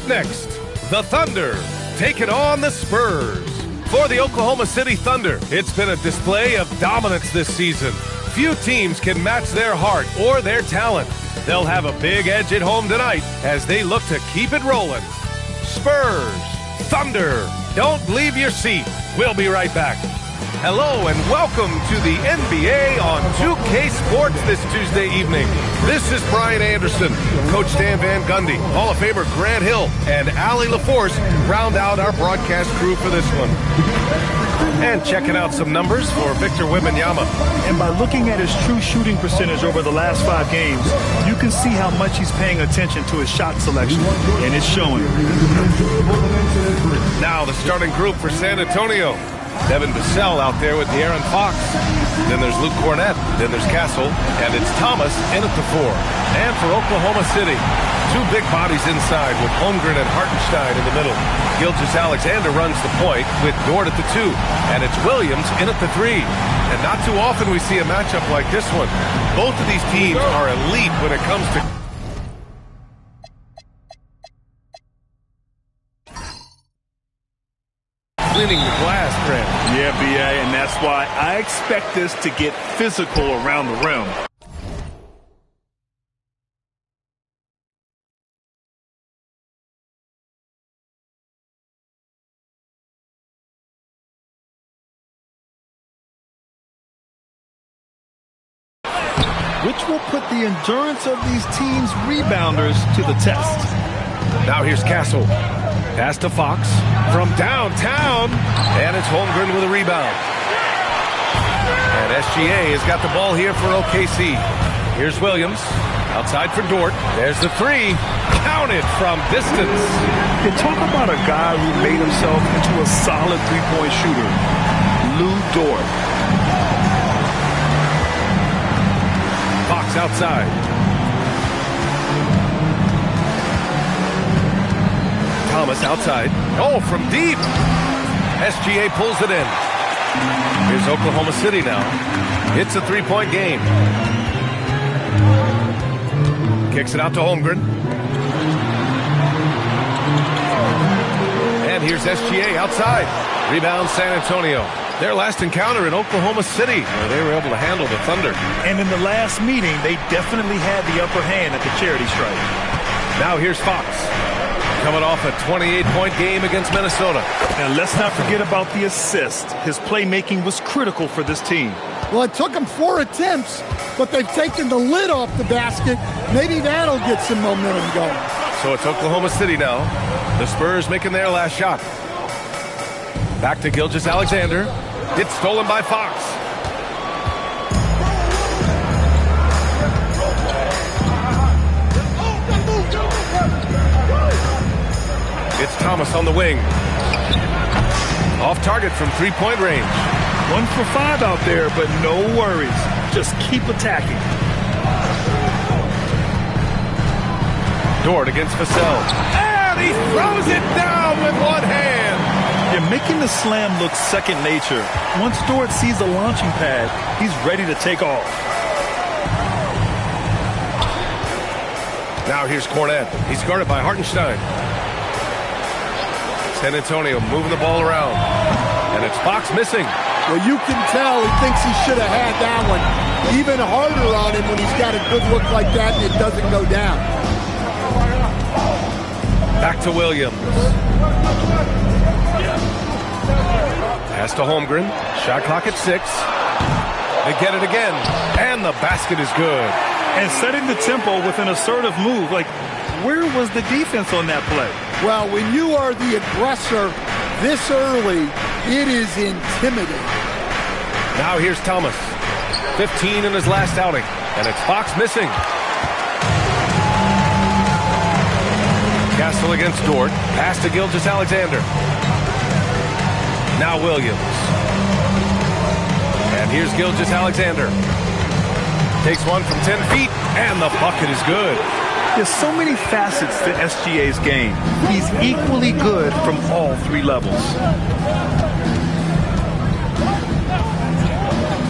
Up next, the Thunder taking on the Spurs. For the Oklahoma City Thunder, it's been a display of dominance this season. Few teams can match their heart or their talent. They'll have a big edge at home tonight as they look to keep it rolling. Spurs, Thunder, don't leave your seat. We'll be right back. Hello and welcome to the NBA on 2K Sports this Tuesday evening. This is Brian Anderson, Coach Dan Van Gundy, Hall of Famer Grant Hill, and Allie LaForce round out our broadcast crew for this one. And checking out some numbers for Victor Wembanyama. And by looking at his true shooting percentage over the last 5 games, you can see how much he's paying attention to his shot selection, and it's showing. Now the starting group for San Antonio. Devin Vassell out there with De'Aaron Fox. Then there's Luke Cornett. Then there's Castle. And it's Thomas in at the 4. And for Oklahoma City, 2 big bodies inside with Holmgren and Hartenstein in the middle. Gilgeous-Alexander runs the point with Dort at the 2. And it's Williams in at the 3. And not too often we see a matchup like this one. Both of these teams are elite when it comes to cleaning the glass, Grant. Yeah, B.A., and that's why I expect this to get physical around the rim. Which will put the endurance of these teams' rebounders to the test. Now here's Castle. Pass to Fox from downtown, and it's Holmgren with a rebound. And SGA has got the ball here for OKC. Here's Williams, outside for Dort. There's the 3, counted from distance. You talk about a guy who made himself into a solid three-point shooter, Lou Dort. Fox outside. Thomas outside. Oh, from deep. SGA pulls it in. Here's Oklahoma City now. It's a 3-point game. Kicks it out to Holmgren. And here's SGA outside. Rebound San Antonio. Their last encounter in Oklahoma City, where they were able to handle the Thunder. And in the last meeting, they definitely had the upper hand at the charity stripe. Now here's Fox. Coming off a 28-point game against Minnesota. And let's not forget about the assist. His playmaking was critical for this team. Well, it took him 4 attempts, but they've taken the lid off the basket. Maybe that'll get some momentum going. So it's Oklahoma City now. The Spurs making their last shot. Back to Gilgeous-Alexander. It's stolen by Fox. It's Thomas on the wing. Off target from 3-point range. 1 for 5 out there, but no worries. Just keep attacking. Dort against Vassell. And he throws it down with one hand. You're making the slam look second nature. Once Dort sees the launching pad, he's ready to take off. Now here's Cornett. He's guarded by Hartenstein. San Antonio moving the ball around. And it's Fox missing. Well, you can tell he thinks he should have had that one. Even harder on him when he's got a good look like that and it doesn't go down. Back to Williams. Pass to Holmgren. Shot clock at 6. They get it again. And the basket is good. And setting the tempo with an assertive move. Like, where was the defense on that play? Well, when you are the aggressor this early, it is intimidating. Now here's Thomas. 15 in his last outing. And it's Fox missing. Castle against Dort. Pass to Gilgeous-Alexander. Now Williams. And here's Gilgeous-Alexander. Takes one from 10 feet, and the bucket is good. There's so many facets to SGA's game. He's equally good from all 3 levels.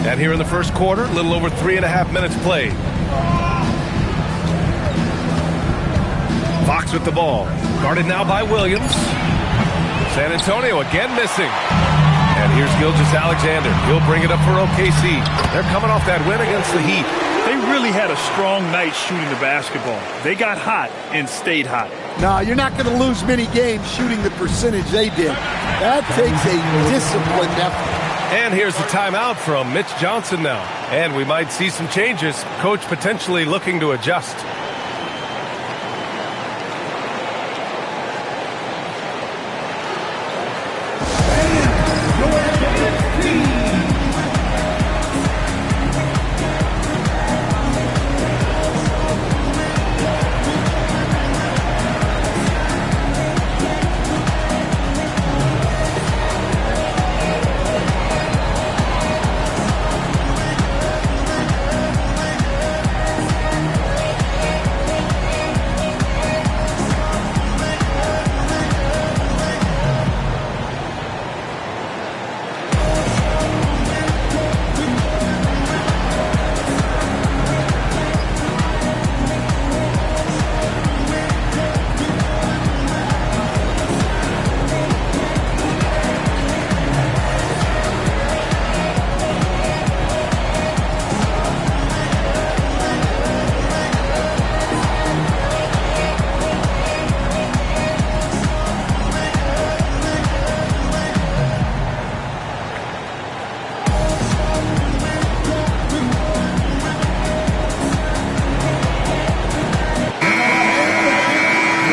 And here in the first quarter, a little over 3.5 minutes played. Fox Nuggets with the ball. Guarded now by Williams. San Antonio again missing. And here's Gilgeous-Alexander. He'll bring it up for OKC. They're coming off that win against the Heat. They really had a strong night shooting the basketball. They got hot and stayed hot. No, you're not going to lose many games shooting the percentage they did. That takes a disciplined effort. And here's the timeout from Mitch Johnson now. And we might see some changes. Coach potentially looking to adjust.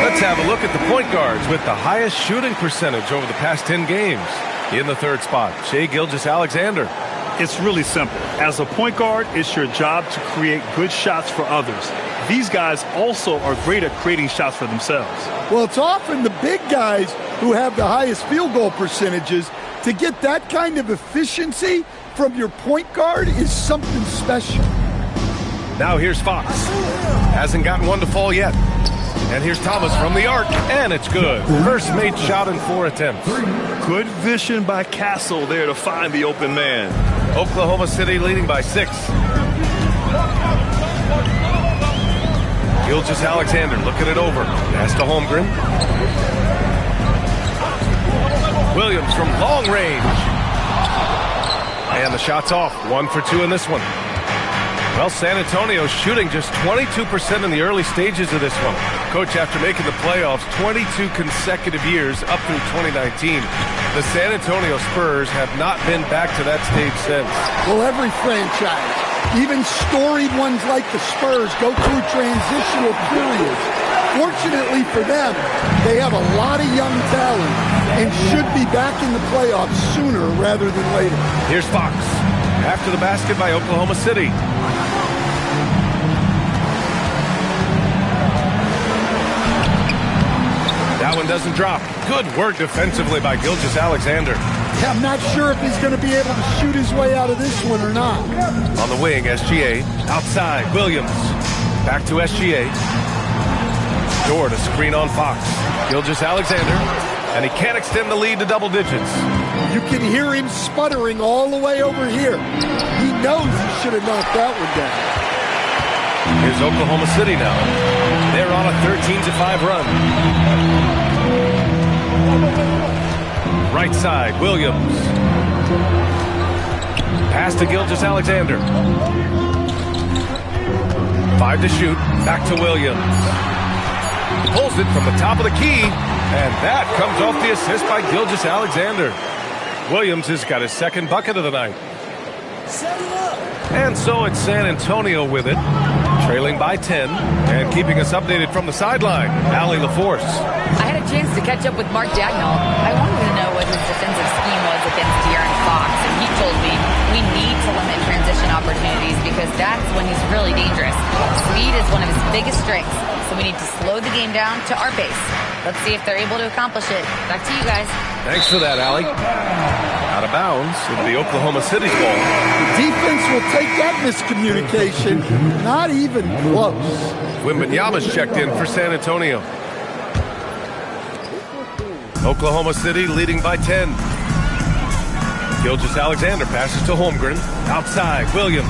Let's have a look at the point guards with the highest shooting percentage over the past 10 games. In the third spot, Shai Gilgeous-Alexander. It's really simple. As a point guard, it's your job to create good shots for others. These guys also are great at creating shots for themselves. Well, it's often the big guys who have the highest field goal percentages. To get that kind of efficiency from your point guard is something special. Now here's Fox. Hasn't gotten one to fall yet. And here's Thomas from the arc, and it's good. First made shot in 4 attempts. Good vision by Castle there to find the open man. Oklahoma City leading by 6. Gilgeous-Alexander looking it over. Pass to Holmgren. Williams from long range. And the shot's off. 1 for 2 in this one. Well, San Antonio shooting just 22% in the early stages of this one. Coach, after making the playoffs 22 consecutive years up through 2019, the San Antonio Spurs have not been back to that stage since. Well, every franchise, even storied ones like the Spurs, go through transitional periods. Fortunately for them, they have a lot of young talent and should be back in the playoffs sooner rather than later. Here's Fox. After the basket by Oklahoma City. That one doesn't drop. Good work defensively by Gilgeous-Alexander. Yeah, I'm not sure if he's going to be able to shoot his way out of this one or not. On the wing, SGA. Outside, Williams. Back to SGA. Door to screen on Fox. Gilgeous-Alexander. And he can't extend the lead to double digits. You can hear him sputtering all the way over here. He knows he should have knocked that one down. Here's Oklahoma City now. They're on a 13-5 run. Right side, Williams. Pass to Gilgeous-Alexander. 5 to shoot. Back to Williams. Pulls it from the top of the key. And that comes off the assist by Gilgeous-Alexander. Williams has got his second bucket of the night. And so it's San Antonio with it, trailing by 10, and keeping us updated from the sideline, Allie LaForce. I had a chance to catch up with Mark Dagnall. I wanted to know what his defensive scheme was against De'Aaron Fox, and he told me we need to limit transition opportunities because that's when he's really dangerous. Speed is one of his biggest strengths, so we need to slow the game down to our pace. Let's see if they're able to accomplish it. Back to you guys. Thanks for that, Allie. Out of bounds into the Oklahoma City ball. The defense will take that miscommunication. Not even close. Wembanyama's checked in for San Antonio. Oklahoma City leading by 10. Gilgeous-Alexander passes to Holmgren. Outside, Williams.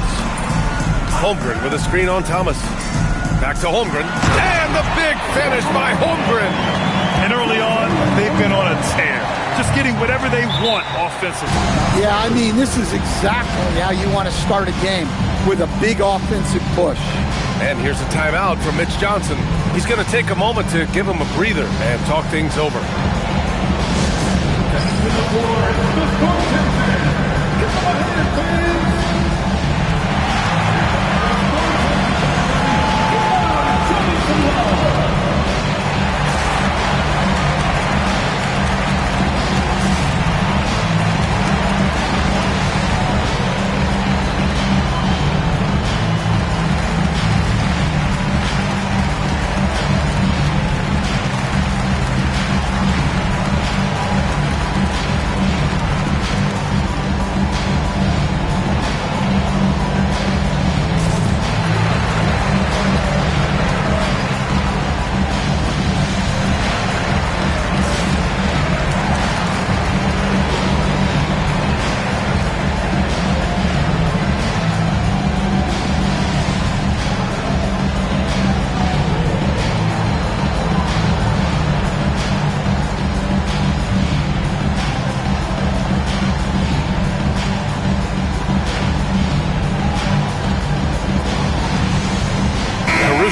Holmgren with a screen on Thomas. Back to Holmgren. And the big finish by Holmgren. And early on, they've been on a tear. Just getting whatever they want offensively. Yeah, I mean, this is exactly how you want to start a game, with a big offensive push. And here's a timeout from Mitch Johnson. He's going to take a moment to give him a breather and talk things over.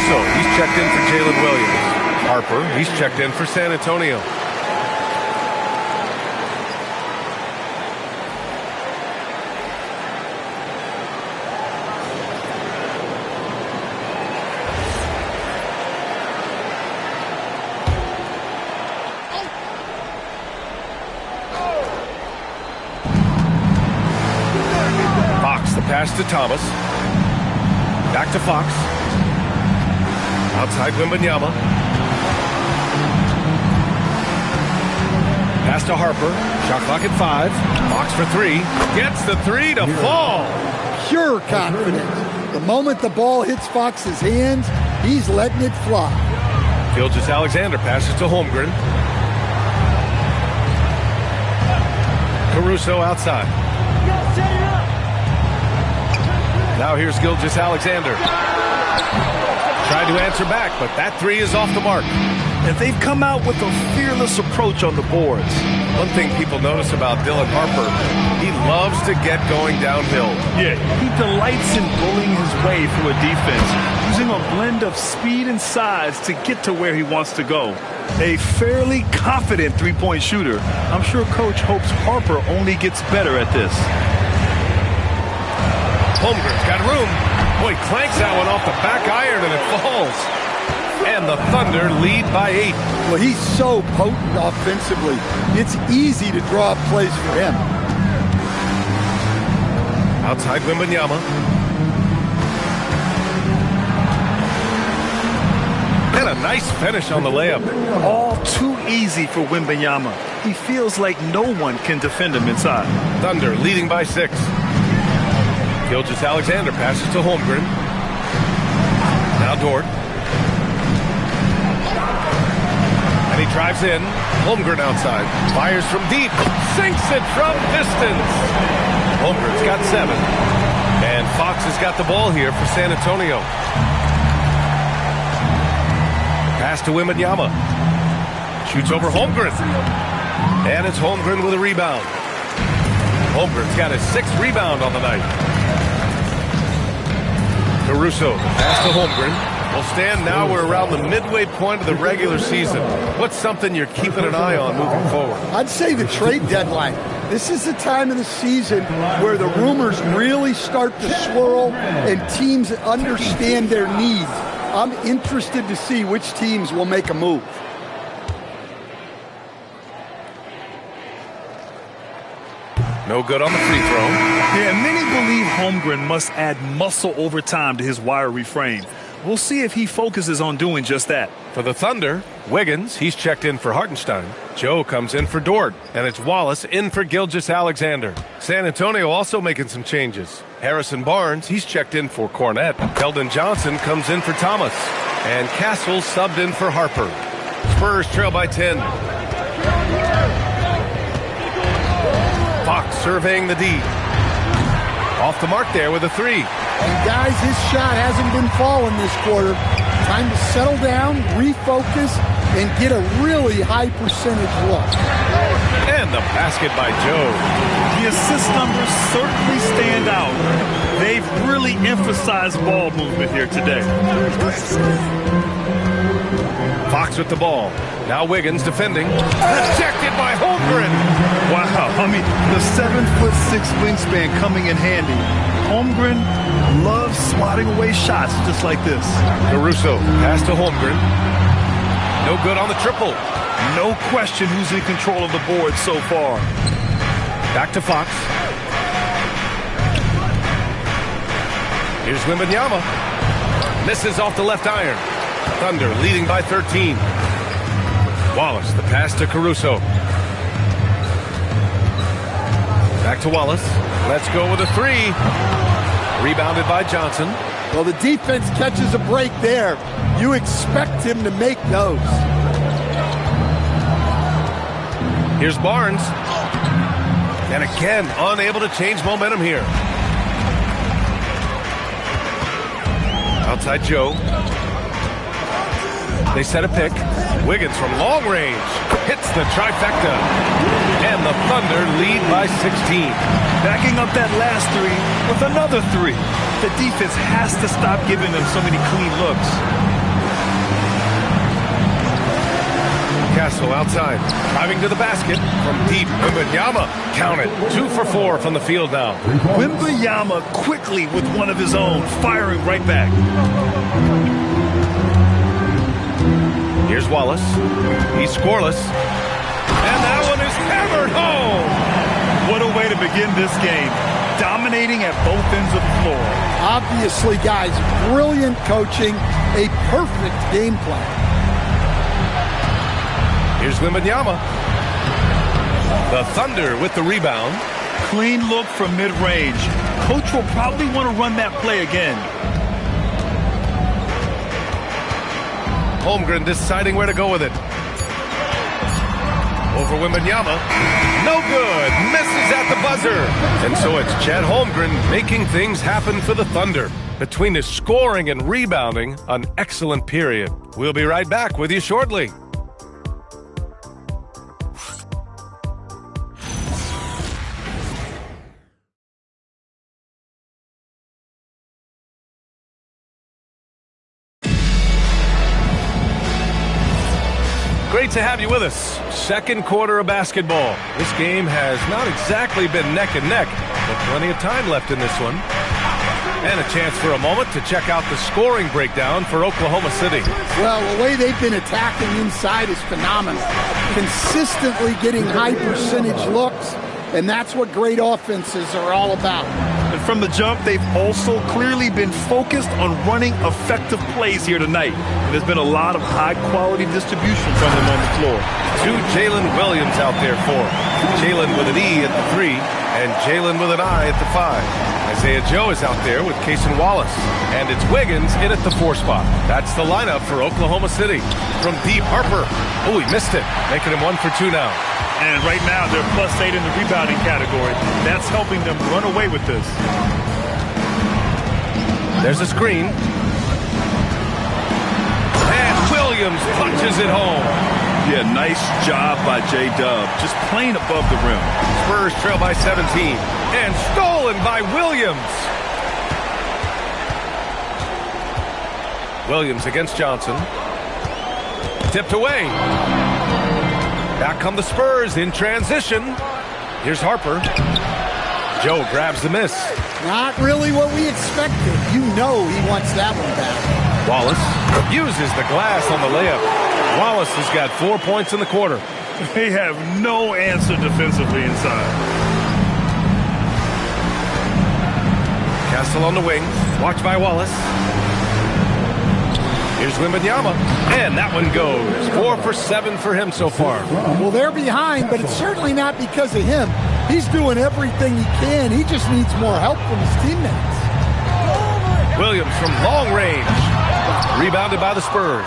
He's checked in for Jalen Williams. Harper, he's checked in for San Antonio. Fox, the pass to Thomas. Back to Fox. Outside Wembanyama. Pass to Harper. Shot clock at 5. Fox for 3. Gets the 3 to fall. Pure confidence. The moment the ball hits Fox's hands, he's letting it fly. Gilgeous-Alexander passes to Holmgren. Caruso outside. Now here's Gilgeous-Alexander. Tried to answer back, but that 3 is off the mark. And they've come out with a fearless approach on the boards. One thing people notice about Dylan Harper, he loves to get going downhill. Yeah, he delights in bullying his way through a defense, using a blend of speed and size to get to where he wants to go. A fairly confident three-point shooter. I'm sure Coach hopes Harper only gets better at this. Holmgren's got room. Boy, clanks that one off the back iron and it falls. And the Thunder lead by 8. Well, he's so potent offensively. It's easy to draw up plays for him. Outside Wembanyama. And a nice finish on the layup. All too easy for Wembanyama. He feels like no one can defend him inside. Thunder leading by 6. Gilgeous-Alexander passes to Holmgren. Now Dort. And he drives in. Holmgren outside. Fires from deep. Sinks it from distance. Holmgren's got 7. And Fox has got the ball here for San Antonio. Pass to Wembanyama. Shoots over Holmgren. And it's Holmgren with a rebound. Holmgren's got his 6th rebound on the night. Caruso, pass to Holmgren. Well, Stan, now we're around the midway point of the regular season. What's something you're keeping an eye on moving forward? I'd say the trade deadline. This is the time of the season where the rumors really start to swirl and teams understand their needs. I'm interested to see which teams will make a move. No good on the free throw. Yeah, many believe Holmgren must add muscle over time to his wiry frame. We'll see if he focuses on doing just that. For the Thunder, Wiggins, he's checked in for Hartenstein. Joe comes in for Dort, and it's Wallace in for Gilgeous-Alexander. San Antonio also making some changes. Harrison Barnes, he's checked in for Cornette. Keldon Johnson comes in for Thomas. And Castle subbed in for Harper. Spurs trail by 10. Fox surveying the D. Off the mark there with a 3. And guys, his shot hasn't been falling this quarter. Time to settle down, refocus, and get a really high percentage look. And the basket by Joe. The assist numbers certainly stand out. They've really emphasized ball movement here today. Fox with the ball. Now Wiggins defending. Ejected by Holmgren. Wow, I mean, the 7'6" wingspan coming in handy. Holmgren loves swatting away shots just like this. Caruso pass to Holmgren. No good on the triple. No question who's in control of the board so far. Back to Fox. Here's Wembanyama. Misses off the left iron. Thunder leading by 13. Wallace, the pass to Caruso. Back to Wallace. Let's go with a three. Rebounded by Johnson. Well, the defense catches a break there. You expect him to make those. Here's Barnes. And again, unable to change momentum here. Outside Joe. They set a pick. Wiggins from long range hits the trifecta. And the Thunder lead by 16. Backing up that last three with another three. The defense has to stop giving them so many clean looks. Castle outside, driving to the basket from deep. Wembanyama, count it, 2 for 4 from the field now. Wembanyama quickly with one of his own, firing right back. Here's Wallace. He's scoreless. And that one is hammered home. What a way to begin this game. Dominating at both ends of the floor. Obviously, guys, brilliant coaching, a perfect game plan. Here's Wembanyama. The Thunder with the rebound. Clean look from mid-range. Coach will probably want to run that play again. Holmgren deciding where to go with it. Over Wembanyama. No good. Misses at the buzzer. And so it's Chet Holmgren making things happen for the Thunder. Between his scoring and rebounding, an excellent period. We'll be right back with you shortly. Great to have you with us. Second quarter of basketball. This game has not exactly been neck and neck, but plenty of time left in this one. And a chance for a moment to check out the scoring breakdown for Oklahoma City. Well, the way they've been attacking inside is phenomenal. Consistently getting high percentage looks, and that's what great offenses are all about. And from the jump, they've also clearly been focused on running effective plays here tonight. And there's been a lot of high-quality distribution from them on the floor. 2 Jalen Williams out there for Jalen with an E at the 3 and Jalen with an I at the 5. Isaiah Joe is out there with Cason Wallace. And it's Wiggins in at the 4 spot. That's the lineup for Oklahoma City. From deep, Harper. Oh, he missed it. Making him 1 for 2 now. And right now, they're +8 in the rebounding category. That's helping them run away with this. There's a screen. And Williams punches it home. Yeah, nice job by J-Dub. Just playing above the rim. Spurs trail by 17. And stolen by Williams. Williams against Johnson. Tipped away. Back come the Spurs in transition. Here's Harper. Joe grabs the miss. Not really what we expected. You know he wants that one back. Wallace uses the glass on the layup. Wallace has got 4 points in the quarter. They have no answer defensively inside. Castle on the wing. Watched by Wallace. Here's Wembanyama. And that one goes. 4 for 7 for him so far. Well, they're behind, but it's certainly not because of him. He's doing everything he can. He just needs more help from his teammates. Williams from long range. Rebounded by the Spurs.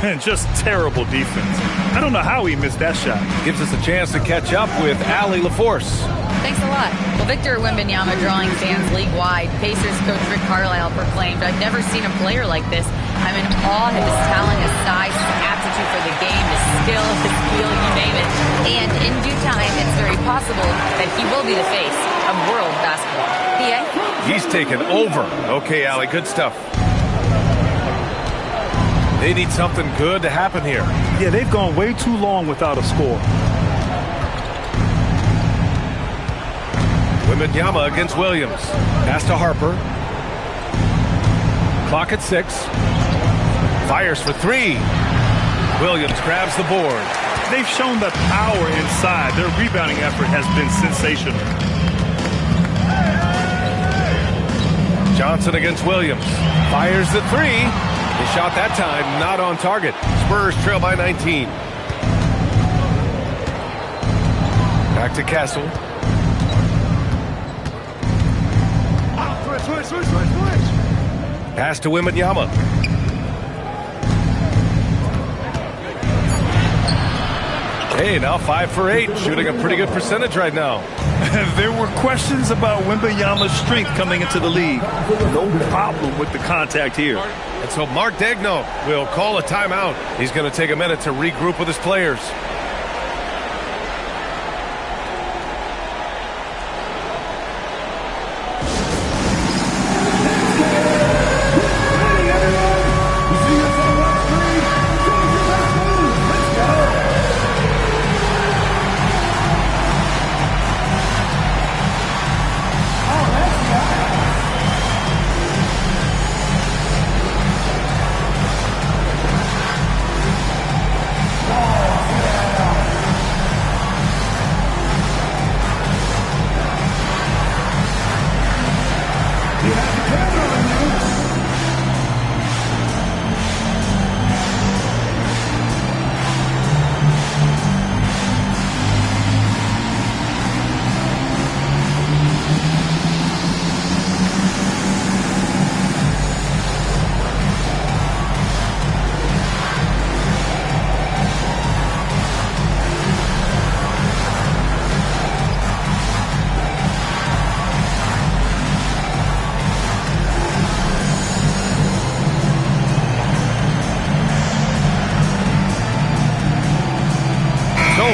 And just terrible defense. I don't know how he missed that shot. Gives us a chance to catch up with Allie LaForce. Thanks a lot. Well, Victor Wembanyama drawing fans league-wide. Pacers coach Rick Carlisle proclaimed, "I've never seen a player like this. I'm in awe of his talent, his size, his aptitude for the game, his skill, his feel, you name it. And in due time, it's very possible that he will be the face of world basketball. PA? He's taken over. Okay, Allie, good stuff. They need something good to happen here. Yeah, they've gone way too long without a score. Wembanyama against Williams. Pass to Harper. Clock at 6. Fires for 3. Williams grabs the board. They've shown the power inside. Their rebounding effort has been sensational. Johnson against Williams. Fires the 3. His shot that time not on target. Spurs trail by 19. Back to Castle. Pass to Wembanyama. Hey, now 5 for 8, shooting a pretty good percentage right now. There were questions about Wembanyama's strength coming into the league. No problem with the contact here. And so Mark Daigneault will call a timeout. He's going to take a minute to regroup with his players.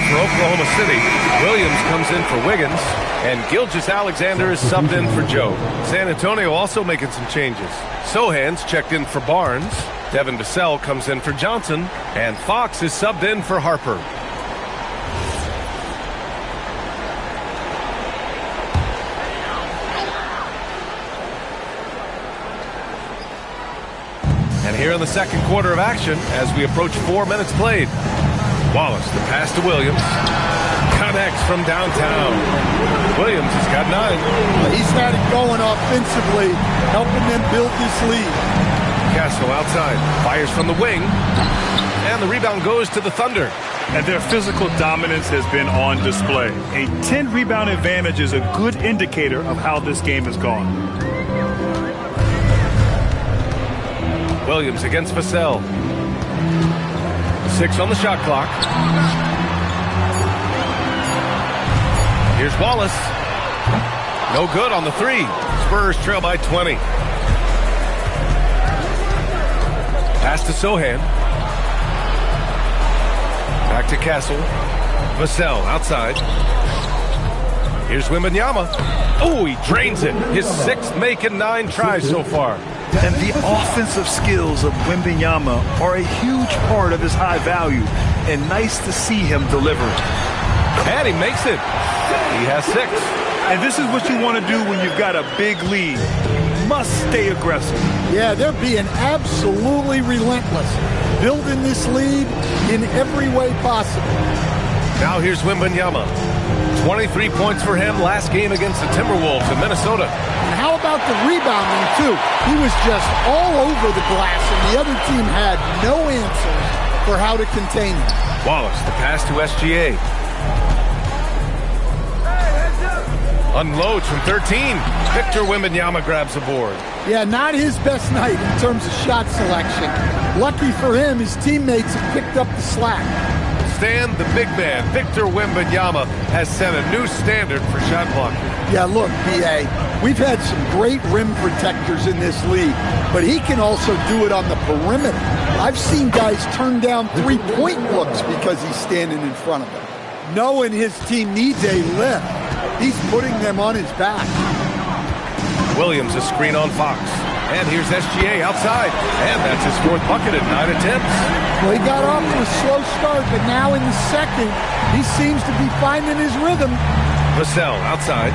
For Oklahoma City, Williams comes in for Wiggins, and Gilgeous-Alexander is subbed in for Joe. San Antonio also making some changes. Sohan's checked in for Barnes, Devin Vassell comes in for Johnson, and Fox is subbed in for Harper. And here in the second quarter of action, as we approach 4 minutes played. Wallace, the pass to Williams. Connects from downtown. Williams has got 9. He's had it going offensively, helping them build this lead. Castle outside. Fires from the wing. And the rebound goes to the Thunder. And their physical dominance has been on display. A 10-rebound advantage is a good indicator of how this game has gone. Williams against Vassell. 6 on the shot clock. Here's Wallace. No good on the 3. Spurs trail by 20. Pass to Sohan. Back to Castle. Vassell outside. Here's Wembanyama. Oh, he drains it. His 6th make and 9 tries so far. And the offensive skills of Wembanyama are a huge part of his high value, and nice to see him deliver. And he makes it. He has 6. And this is what you want to do when you've got a big lead. You must stay aggressive. Yeah, they're being absolutely relentless, building this lead in every way possible. Now here's Wembanyama. 23 points for him last game against the Timberwolves in Minnesota. And how about the rebounding, too? He was just all over the glass, and the other team had no answers for how to contain him. Wallace, the pass to SGA. Unloads from 13. Victor Wembanyama grabs the board. Yeah, not his best night in terms of shot selection. Lucky for him, his teammates have picked up the slack. Stan, the big man, Victor Wembanyama, has set a new standard for shot blocking. Yeah, look, B.A., we've had some great rim protectors in this league, but he can also do it on the perimeter. I've seen guys turn down three-point looks because he's standing in front of them. Knowing his team needs a lift, he's putting them on his back. Williams, a screen on Fox. And here's SGA outside. And that's his fourth bucket at 9 attempts. Well, he got off to a slow start, but now in the second, he seems to be finding his rhythm. Vassell outside.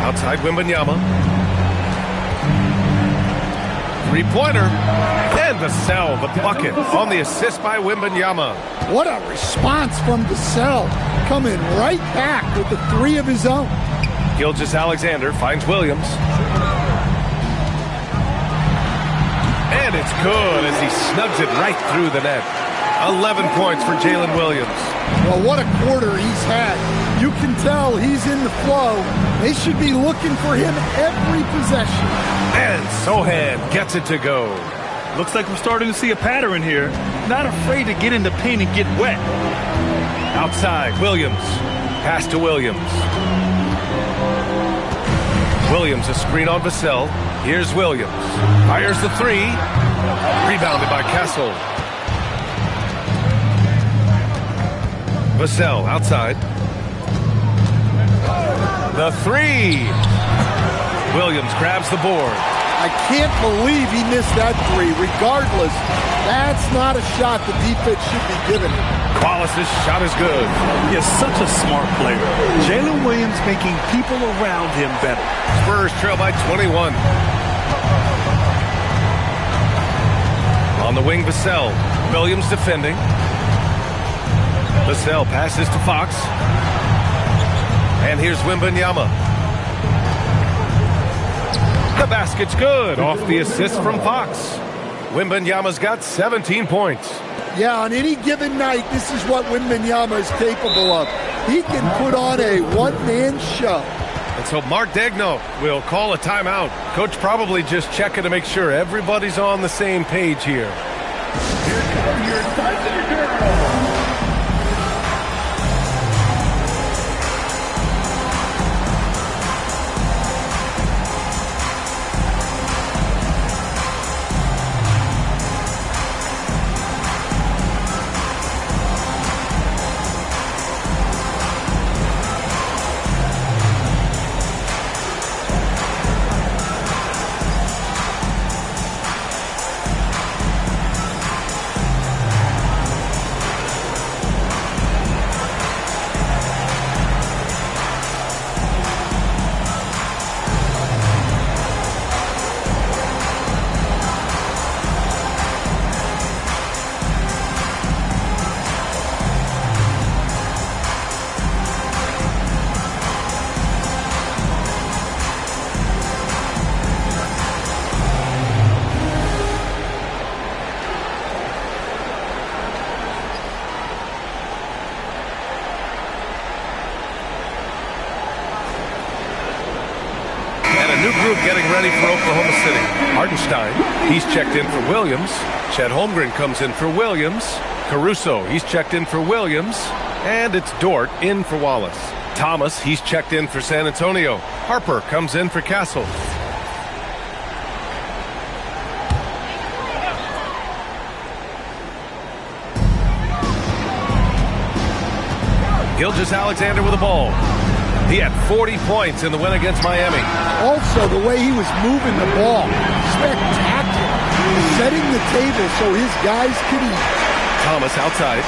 Outside Wembanyama. Three-pointer. And Vassell, the bucket on the assist by Wembanyama. What a response from Vassell, coming right back with the three of his own. Gilgeous-Alexander finds Williams. And it's good as he snugs it right through the net. 11 points for Jalen Williams. Well, what a quarter he's had. You can tell he's in the flow. They should be looking for him every possession. And Sohan gets it to go. Looks like we're starting to see a pattern here. Not afraid to get in the paint and get wet. Outside, Williams. Pass to Williams. Williams, a screen on Vassell. Here's Williams. Fires the three. Rebounded by Kessel. Vassell outside. The three. Williams grabs the board. I can't believe he missed that three. Regardless, that's not a shot the defense should be giving him. Wallace's shot is good. He is such a smart player. Jalen Williams making people around him better. Spurs trail by 21. On the wing, Vassell. Williams defending. Vassell passes to Fox. And here's Wembanyama. The basket's good off the assist from Fox. Wembanyama's got 17 points. Yeah, on any given night, this is what Wembanyama is capable of. He can put on a one-man show. And so Mark Daigneault will call a timeout. Coach probably just checking to make sure everybody's on the same page here. Here come your Thunder. Getting ready for Oklahoma City. Hartenstein, he's checked in for Williams. Chet Holmgren comes in for Williams. Caruso, he's checked in for Williams. And it's Dort in for Wallace. Thomas, he's checked in for San Antonio. Harper comes in for Castle. Gilgeous-Alexander with the ball. He had 40 points in the win against Miami. Also, the way he was moving the ball, spectacular. Setting the table so his guys could eat. Thomas outside.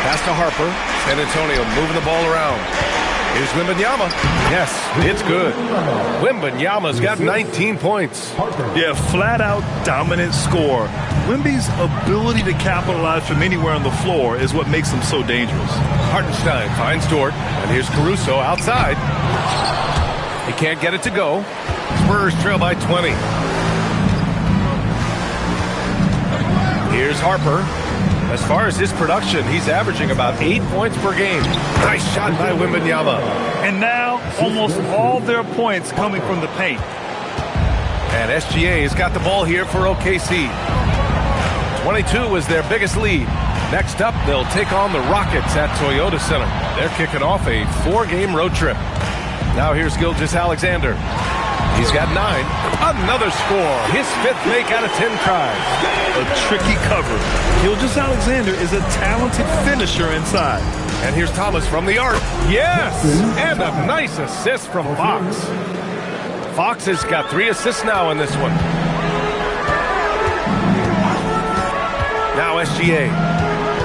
Pass to Harper. San Antonio moving the ball around. Here's Wembanyama. Yes, it's good. Wembanyama's got 19 points. Yeah, flat-out dominant score. Wemby's ability to capitalize from anywhere on the floor is what makes him so dangerous. Hartenstein finds Dort, and here's Caruso outside. He can't get it to go. Spurs trail by 20. Here's Harper. As far as his production, he's averaging about 8 points per game. Nice shot by Wembanyama. And now, almost all their points coming from the paint. And SGA has got the ball here for OKC. 22 is their biggest lead. Next up, they'll take on the Rockets at Toyota Center. They're kicking off a 4-game road trip. Now here's Gilgeous-Alexander. He's got 9. Another score. His 5th make out of 10 tries. A tricky cover. Gilgeous-Alexander is a talented finisher inside. And here's Thomas from the arc. Yes! And a nice assist from Fox. Fox has got 3 assists now in this one. Now SGA.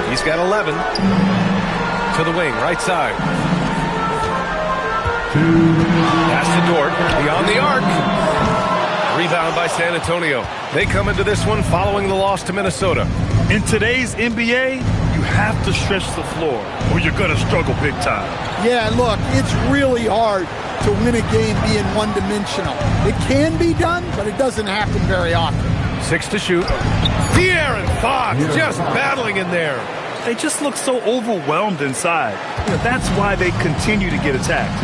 He's got 11. To the wing, right side. Pass to Dort. Beyond the arc. Rebound by San Antonio. They come into this one following the loss to Minnesota. In today's NBA, you have to stretch the floor or you're going to struggle big time. Yeah, look, it's really hard to win a game being one-dimensional. It can be done, but it doesn't happen very often. 6 to shoot. De'Aaron Fox just battling in there. They just look so overwhelmed inside. You know, that's why they continue to get attacked.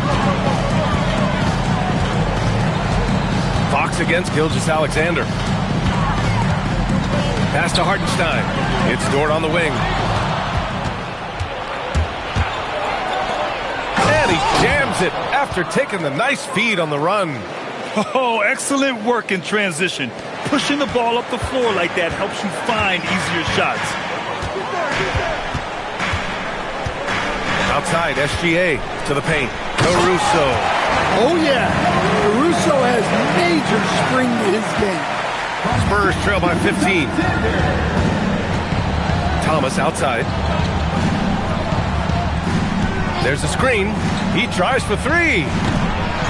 Fox against Gilgeous-Alexander. Pass to Hartenstein. It's Dort on the wing. And he jams it after taking the nice feed on the run. Oh, excellent work in transition. Pushing the ball up the floor like that helps you find easier shots. Outside, SGA to the paint. Caruso. Oh, yeah. Caruso has major spring to his game. Spurs trail by 15. Thomas outside. There's a screen. He tries for 3.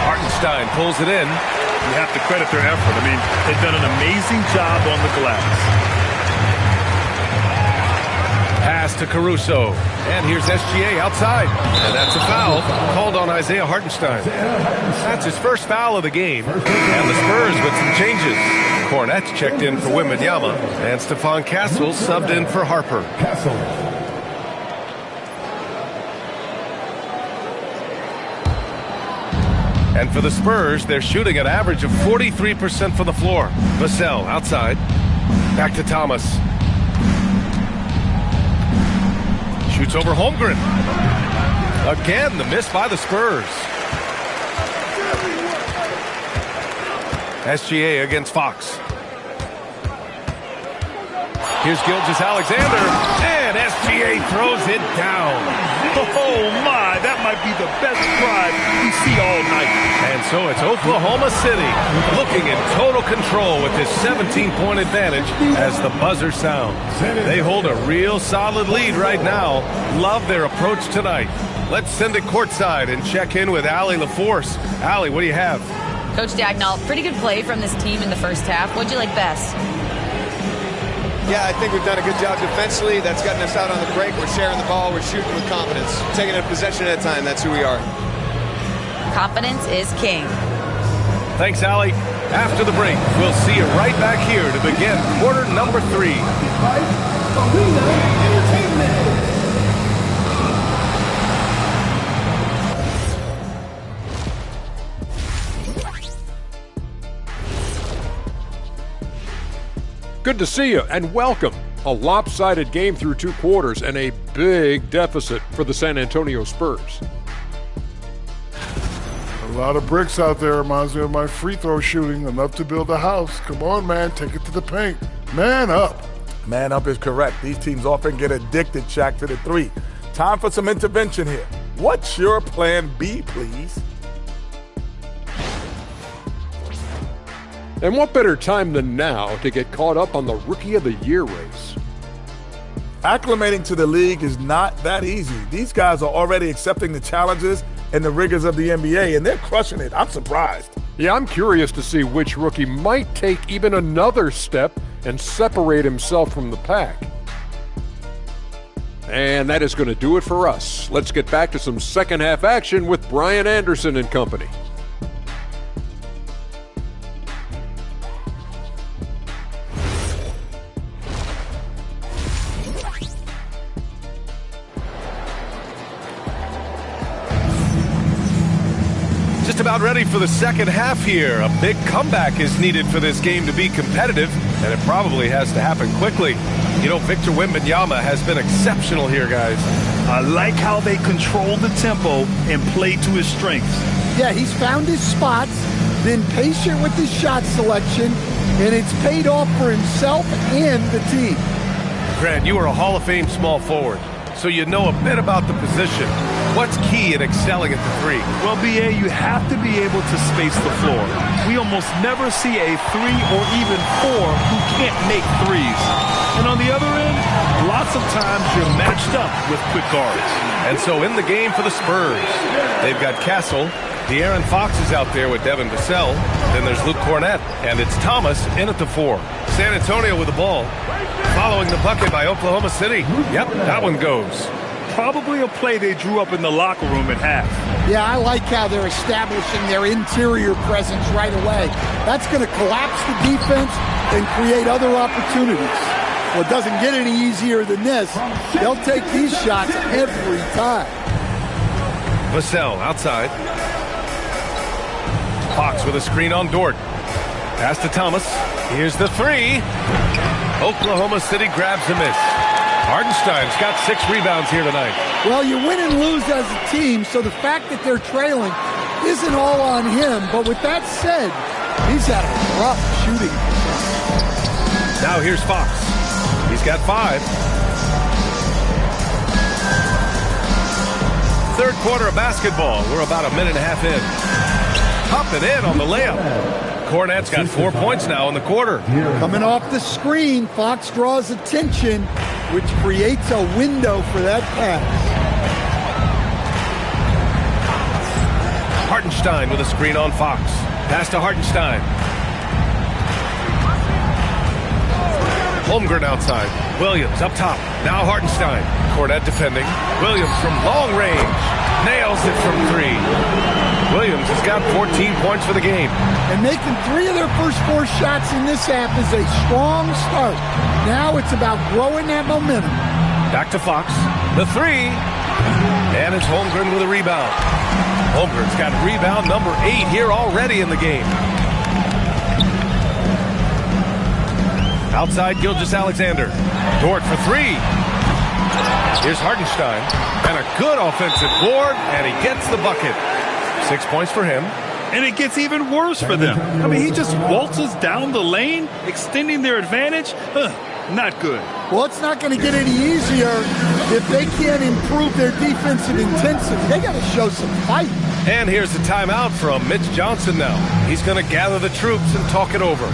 Hartenstein pulls it in. You have to credit their effort. I mean, they've done an amazing job on the glass. Pass to Caruso. And here's SGA outside. And that's a foul called on Isaiah Hartenstein. That's his first foul of the game. And the Spurs with some changes. Cornette checked in for Wembanyama. And Stephon Castle subbed in for Harper. And for the Spurs, they're shooting an average of 43% from the floor. Vassell outside. Back to Thomas. Shoots over Holmgren. Again, the miss by the Spurs. SGA against Fox. Here's Gilgeous-Alexander, and SGA throws it down. Oh, my, that might be the best drive we see all night. And so it's Oklahoma City looking in total control with this 17-point advantage as the buzzer sounds. They hold a real solid lead right now. Love their approach tonight. Let's send it courtside and check in with Allie LaForce. Allie, what do you have? Coach Dagnall, pretty good play from this team in the first half. What'd you like best? Yeah, I think we've done a good job defensively. That's gotten us out on the break. We're sharing the ball. We're shooting with confidence. Taking a possession at a time. That's who we are. Confidence is king. Thanks, Allie. After the break, we'll see you right back here to begin quarter number 3. Good to see you and welcome. A lopsided game through 2 quarters and a big deficit for the San Antonio Spurs. A lot of bricks out there. Reminds me of my free throw shooting. Enough to build a house. Come on, man. Take it to the paint. Man up. Man up is correct. These teams often get addicted, Shaq, to the 3. Time for some intervention here. What's your plan B, please? And what better time than now to get caught up on the Rookie of the Year race? Acclimating to the league is not that easy. These guys are already accepting the challenges and the rigors of the NBA, and they're crushing it. I'm surprised. Yeah, I'm curious to see which rookie might take even another step and separate himself from the pack. And that is going to do it for us. Let's get back to some second half action with Brian Anderson and company. Just about ready for the second half here. A big comeback is needed for this game to be competitive, and it probably has to happen quickly. You know, Victor Wembanyama has been exceptional here, guys. I like how they control the tempo and play to his strengths. Yeah, he's found his spots, been patient with his shot selection, and it's paid off for himself and the team. Grant, you are a Hall of Fame small forward, so you know a bit about the position. What's key in excelling at the three? Well, B.A., you have to be able to space the floor. We almost never see a 3 or even 4 who can't make threes. And on the other end, lots of times you're matched up with quick guards. And so in the game for the Spurs, they've got Castle. De'Aaron Fox is out there with Devin Vassell. Then there's Luke Cornett. And it's Thomas in at the 4. San Antonio with the ball. Following the bucket by Oklahoma City. Yep, that one goes. Probably a play they drew up in the locker room at half. Yeah, I like how they're establishing their interior presence right away. That's going to collapse the defense and create other opportunities. Well, it doesn't get any easier than this. They'll take these shots every time. Vassell outside. Fox with a screen on Dort. Pass to Thomas. Here's the 3. Oklahoma City grabs the miss. Hardenstein's got 6 rebounds here tonight. Well, you win and lose as a team, so the fact that they're trailing isn't all on him. But with that said, he's had a rough shooting. Now here's Fox. He's got 5. Third quarter of basketball. We're about a minute and a half in. Up and in on the layup. Cornett's got 4 points now in the quarter. Coming off the screen, Fox draws attention, which creates a window for that pass. Hartenstein with a screen on Fox. Pass to Hartenstein. Holmgren outside. Williams up top. Now Hartenstein. Cornett defending. Williams from long range. Nails it from 3. Williams has got 14 points for the game. And making 3 of their first 4 shots in this half is a strong start. Now it's about growing that momentum. Back to Fox. The 3. And it's Holmgren with a rebound. Holmgren's got rebound number 8 here already in the game. Outside Gilgeous-Alexander. Dort for 3. Here's Hartenstein. And a good offensive board, and he gets the bucket. 6 points for him. And it gets even worse for them. I mean, he just waltzes down the lane, extending their advantage. Not good. Well, it's not going to get any easier if they can't improve their defensive intensity. They got to show some fight. And here's the timeout from Mitch Johnson now. He's going to gather the troops and talk it over.